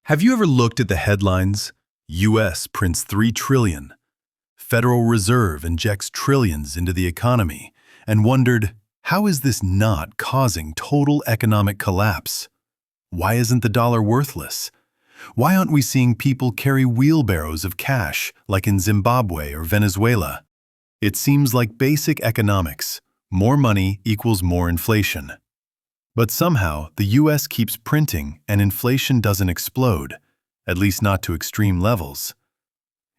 Have you ever looked at the headlines? U.S. prints 3 trillion. Federal Reserve injects trillions into the economy and wondered, how is this not causing total economic collapse? Why isn't the dollar worthless? Why aren't we seeing people carry wheelbarrows of cash like in Zimbabwe or Venezuela? It seems like basic economics. More money equals more inflation. But somehow, the U.S. keeps printing and inflation doesn't explode, at least not to extreme levels.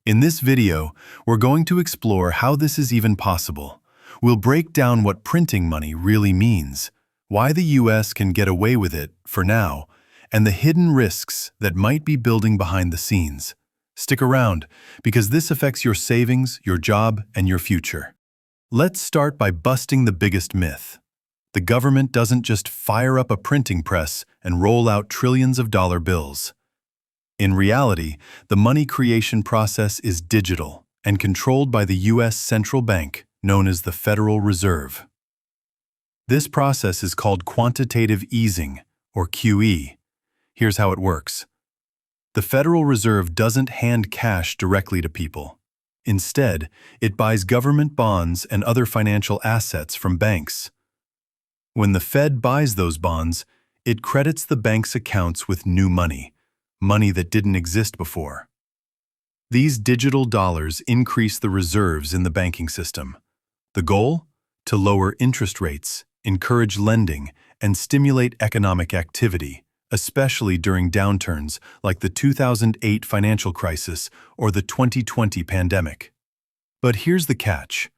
In this video, we're going to explore how this is even possible. We'll break down what printing money really means, why the U.S. can get away with it for now, and the hidden risks that might be building behind the scenes. Stick around, because this affects your savings, your job, and your future. Let's start by busting the biggest myth. The government doesn't just fire up a printing press and roll out trillions of dollar bills. In reality, the money creation process is digital and controlled by the U.S. central bank, known as the Federal Reserve. This process is called quantitative easing, or QE. Here's how it works. The Federal Reserve doesn't hand cash directly to people. Instead, it buys government bonds and other financial assets from banks. When the Fed buys those bonds, it credits the bank's accounts with new money, money that didn't exist before. These digital dollars increase the reserves in the banking system. The goal? To lower interest rates, encourage lending, and stimulate economic activity, especially during downturns like the 2008 financial crisis or the 2020 pandemic. But here's the catch.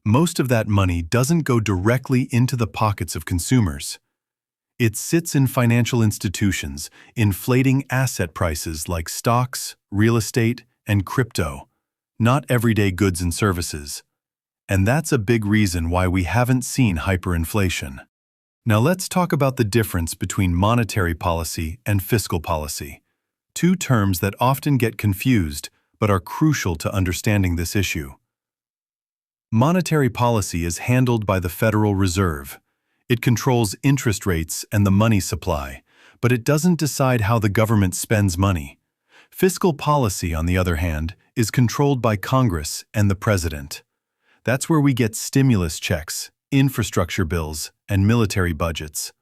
Most of that money doesn't go directly into the pockets of consumers. It sits in financial institutions, inflating asset prices like stocks, real estate, and crypto, not everyday goods and services. And that's a big reason why we haven't seen hyperinflation. Now let's talk about the difference between monetary policy and fiscal policy, two terms that often get confused but are crucial to understanding this issue. Monetary policy is handled by the Federal Reserve. It controls interest rates and the money supply, but it doesn't decide how the government spends money. Fiscal policy, on the other hand, is controlled by Congress and the President. That's where we get stimulus checks, infrastructure bills, and military budgets.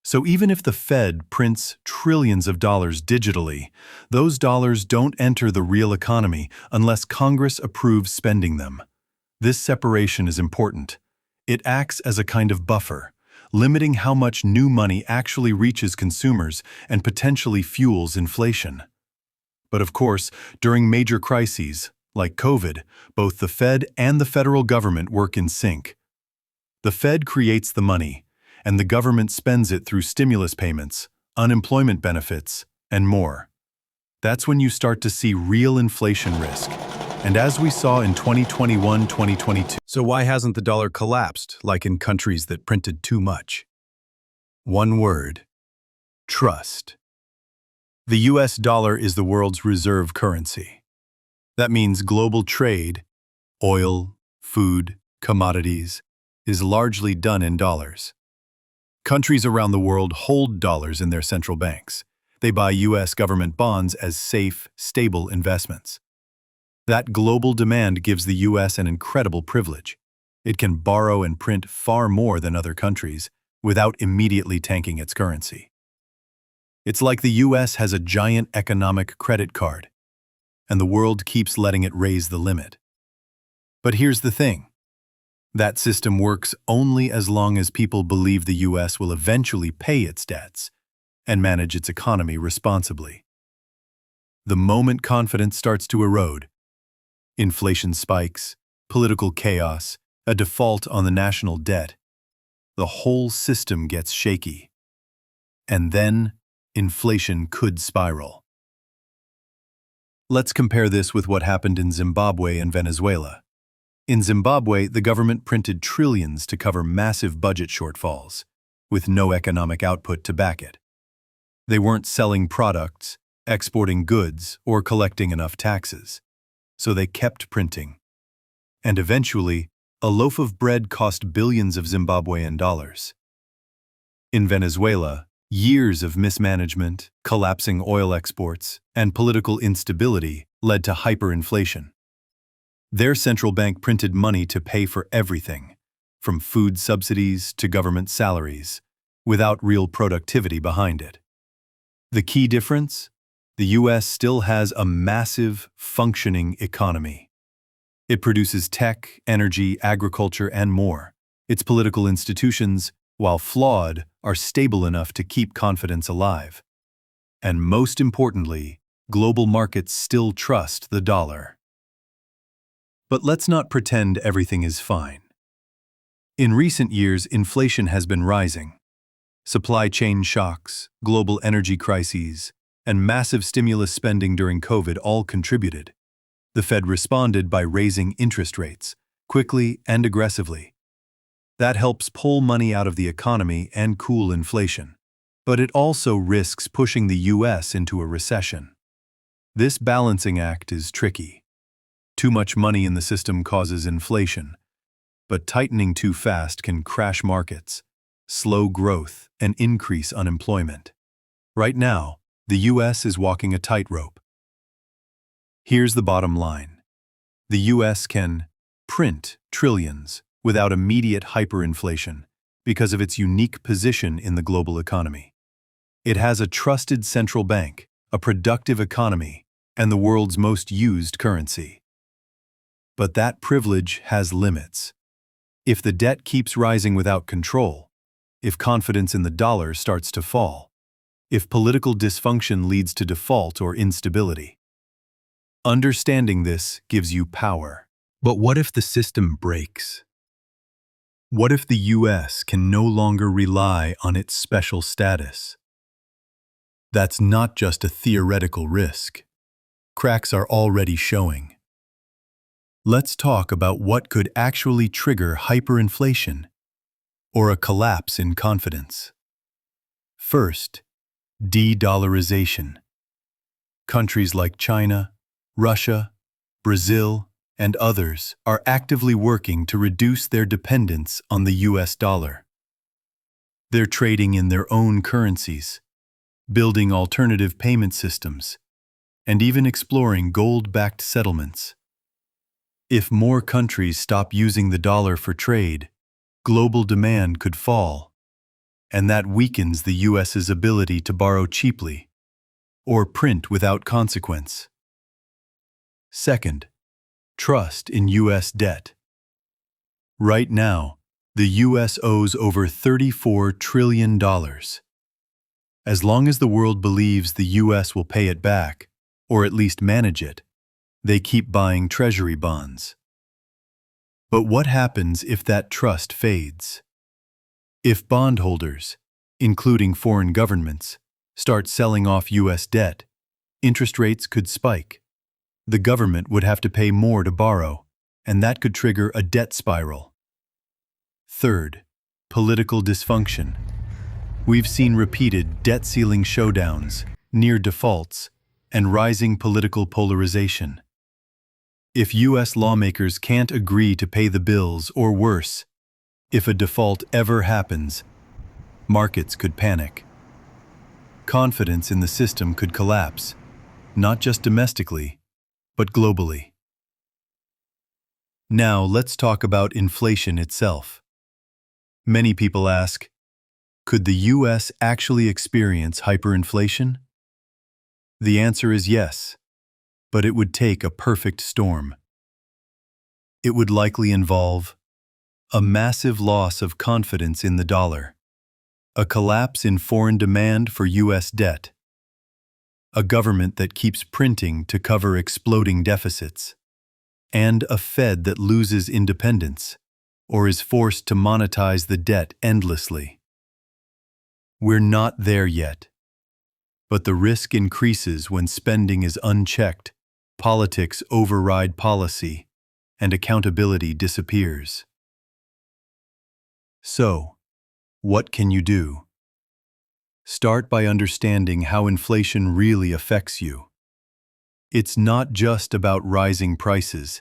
So even if the Fed prints trillions of dollars digitally, those dollars don't enter the real economy unless Congress approves spending them. This separation is important. It acts as a kind of buffer, limiting how much new money actually reaches consumers and potentially fuels inflation. But of course, during major crises, like COVID, both the Fed and the federal government work in sync. The Fed creates the money, and the government spends it through stimulus payments, unemployment benefits, and more. That's when you start to see real inflation risk. And as we saw in 2021-2022. So why hasn't the dollar collapsed like in countries that printed too much? One word: trust. The US dollar is the world's reserve currency. That means global trade, oil, food, commodities, is largely done in dollars. Countries around the world hold dollars in their central banks. They buy US government bonds as safe, stable investments. That global demand gives the U.S. an incredible privilege. It can borrow and print far more than other countries without immediately tanking its currency. It's like the U.S. has a giant economic credit card, and the world keeps letting it raise the limit. But here's the thing. That system works only as long as people believe the U.S. will eventually pay its debts and manage its economy responsibly. The moment confidence starts to erode, inflation spikes, political chaos, a default on the national debt, the whole system gets shaky. And then, inflation could spiral. Let's compare this with what happened in Zimbabwe and Venezuela. In Zimbabwe, the government printed trillions to cover massive budget shortfalls, with no economic output to back it. They weren't selling products, exporting goods, or collecting enough taxes. So they kept printing. And eventually, a loaf of bread cost billions of Zimbabwean dollars. In Venezuela, Years of mismanagement, collapsing oil exports, and political instability led to hyperinflation. Their central bank printed money to pay for everything, from food subsidies to government salaries, without real productivity behind it. The key difference? The U.S. still has a massive, functioning economy. It produces tech, energy, agriculture, and more. Its political institutions, while flawed, are stable enough to keep confidence alive. And most importantly, global markets still trust the dollar. But let's not pretend everything is fine. In recent years, inflation has been rising. Supply chain shocks, global energy crises, and massive stimulus spending during COVID all contributed. The Fed responded by raising interest rates, quickly and aggressively. That helps pull money out of the economy and cool inflation. But it also risks pushing the U.S. into a recession. This balancing act is tricky. Too much money in the system causes inflation, but tightening too fast can crash markets, slow growth, and increase unemployment. Right now, the U.S. is walking a tightrope. Here's the bottom line. The U.S. can print trillions without immediate hyperinflation because of its unique position in the global economy. It has a trusted central bank, a productive economy, and the world's most used currency. But that privilege has limits. If the debt keeps rising without control, if confidence in the dollar starts to fall, if political dysfunction leads to default or instability. Understanding this gives you power. But what if the system breaks? What if the U.S. can no longer rely on its special status? That's not just a theoretical risk. Cracks are already showing. Let's talk about what could actually trigger hyperinflation or a collapse in confidence. First, de-dollarization. Countries like China, Russia, Brazil, and others are actively working to reduce their dependence on the U.S. dollar. They're trading in their own currencies, building alternative payment systems, and even exploring gold-backed settlements. If more countries stop using the dollar for trade, global demand could fall, and that weakens the U.S.'s ability to borrow cheaply or print without consequence. Second, trust in U.S. debt. Right now, the U.S. owes over $34 trillion. As long as the world believes the U.S. will pay it back, or at least manage it, they keep buying treasury bonds. But what happens if that trust fades? If bondholders, including foreign governments, start selling off U.S. debt, interest rates could spike. The government would have to pay more to borrow, and that could trigger a debt spiral. Third, political dysfunction. We've seen repeated debt ceiling showdowns, near defaults, and rising political polarization. If U.S. lawmakers can't agree to pay the bills, or worse, if a default ever happens, markets could panic. Confidence in the system could collapse, not just domestically, but globally. Now let's talk about inflation itself. Many people ask, could the U.S. actually experience hyperinflation? The answer is yes, but it would take a perfect storm. It would likely involve a massive loss of confidence in the dollar, a collapse in foreign demand for U.S. debt, a government that keeps printing to cover exploding deficits, and a Fed that loses independence or is forced to monetize the debt endlessly. We're not there yet, but the risk increases when spending is unchecked, politics override policy, and accountability disappears. So, what can you do? Start by understanding how inflation really affects you. It's not just about rising prices.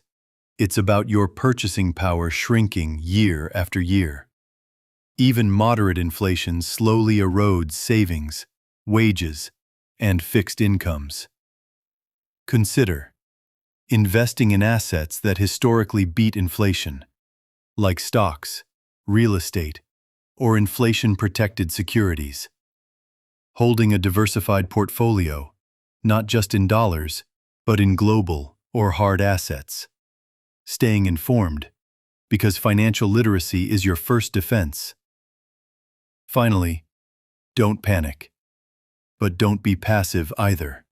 It's about your purchasing power shrinking year after year. Even moderate inflation slowly erodes savings, wages, and fixed incomes. Consider investing in assets that historically beat inflation, like stocks, real estate, or inflation-protected securities. Holding a diversified portfolio, not just in dollars, but in global or hard assets. Staying informed, because financial literacy is your first defense. Finally, don't panic. But don't be passive either.